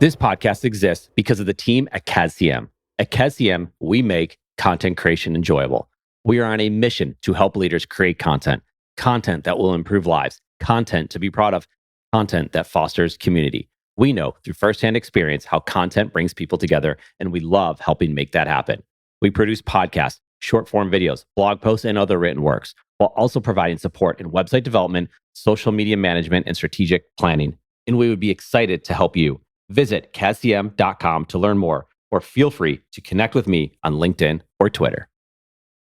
This podcast exists because of the team at CASCM. At CASCM, we make content creation enjoyable. We are on a mission to help leaders create content that will improve lives, content to be proud of, content that fosters community. We know through firsthand experience how content brings people together, and we love helping make that happen. We produce podcasts, short form videos, blog posts, and other written works, while also providing support in website development, social media management, and strategic planning. And we would be excited to help you. Visit cascm.com to learn more, or feel free to connect with me on LinkedIn or Twitter.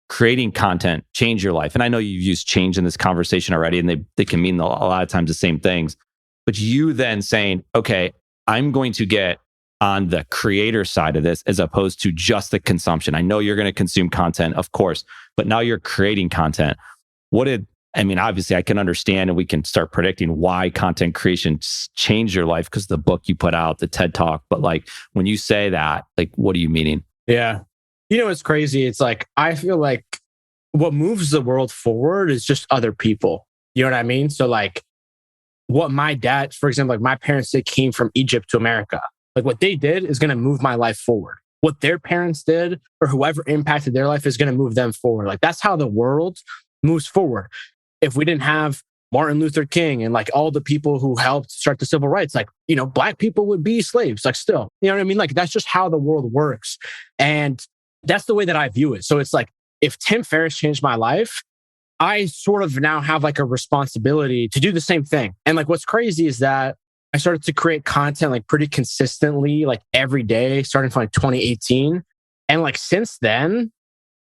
Creating content change your life. And I know you've used change in this conversation already, and they can mean a lot of times the same things. But you then saying, okay, I'm going to get on the creator side of this as opposed to just the consumption. I know you're going to consume content, of course, but now you're creating content. Obviously I can understand and we can start predicting why content creation changed your life because the book you put out, the TED Talk. But like when you say that, like, what are you meaning? Yeah. You know, it's crazy. It's like, I feel like what moves the world forward is just other people. You know what I mean? So like what my dad, for example, like my parents, they came from Egypt to America. Like what they did is going to move my life forward. What their parents did or whoever impacted their life is going to move them forward. Like that's how the world moves forward. If we didn't have Martin Luther King and like all the people who helped start the civil rights, like, you know, Black people would be slaves, like still, you know what I mean? Like that's just how the world works. And that's the way that I view it. So it's like, if Tim Ferriss changed my life, I sort of now have like a responsibility to do the same thing. And like, what's crazy is that I started to create content like pretty consistently, like every day, starting from like 2018. And like, since then,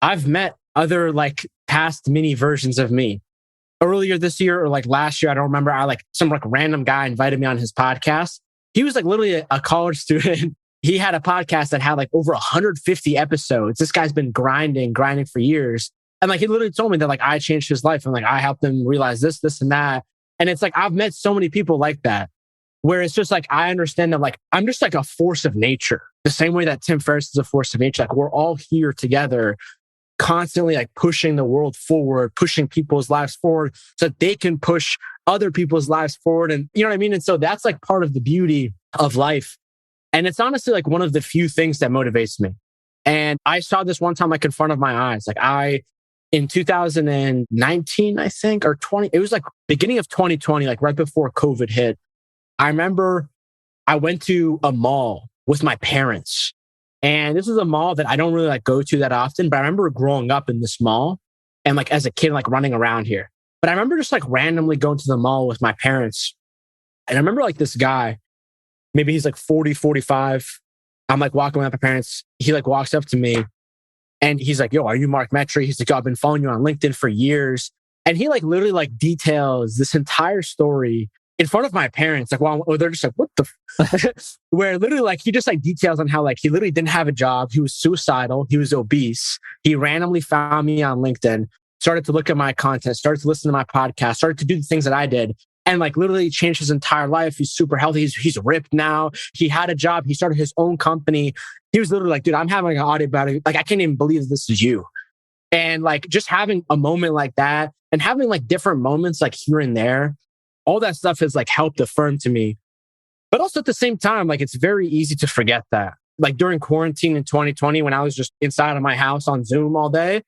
I've met other like past mini versions of me. Earlier this year or like last year, I don't remember, some like random guy invited me on his podcast. He was like literally a college student. He had a podcast that had like over 150 episodes. This guy's been grinding for years. And like, he literally told me that like I changed his life and like I helped him realize this and that. And it's like, I've met so many people like that, where it's just like, I understand that like, I'm just like a force of nature. The same way that Tim Ferriss is a force of nature. Like we're all here together, constantly like pushing the world forward, pushing people's lives forward so that they can push other people's lives forward. And you know what I mean? And so that's like part of the beauty of life. And it's honestly like one of the few things that motivates me. And I saw this one time like in front of my eyes. Like in 2019, I think, or 20, it was like beginning of 2020, like right before COVID hit. I remember I went to a mall with my parents. And this is a mall that I don't really like go to that often, but I remember growing up in this mall and like as a kid, like running around here. But I remember just like randomly going to the mall with my parents. And I remember like this guy, maybe he's like 40, 45. I'm like walking with my parents. He like walks up to me and he's like, yo, are you Mark Metry? He's like, yo, I've been following you on LinkedIn for years. And he like literally like details this entire story in front of my parents. Like, well, they're just like, what the where literally like he just like details on how like he literally didn't have a job. He was suicidal. He was obese. He randomly found me on LinkedIn, started to look at my content, started to listen to my podcast, started to do the things that I did. And like literally changed his entire life. He's super healthy. He's ripped now. He had a job. He started his own company. He was literally like, dude, I'm having an audio about it. Like, I can't even believe this is you. And like just having a moment like that and having like different moments like here and there, all that stuff has like helped affirm to me. But also at the same time, like it's very easy to forget that. Like during quarantine in 2020, when I was just inside of my house on Zoom all day,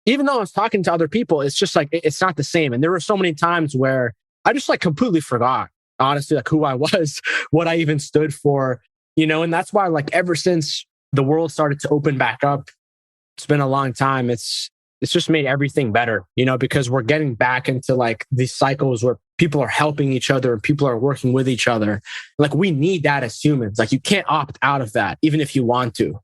even though I was talking to other people, it's just like, it's not the same. And there were so many times where I just like completely forgot, honestly, like who I was, what I even stood for, you know, and that's why like ever since the world started to open back up, it's been a long time. It's just made everything better, you know, because we're getting back into like these cycles where people are helping each other and people are working with each other. Like we need that as humans. Like you can't opt out of that, even if you want to.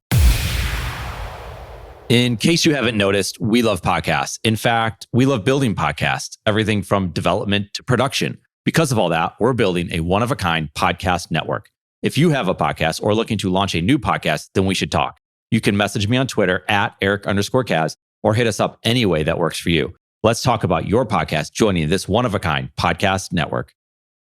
In case you haven't noticed, we love podcasts. In fact, we love building podcasts, everything from development to production. Because of all that, we're building a one-of-a-kind podcast network. If you have a podcast or looking to launch a new podcast, then we should talk. You can message me on Twitter at Eric_Kaz or hit us up any way that works for you. Let's talk about your podcast joining this one-of-a-kind podcast network.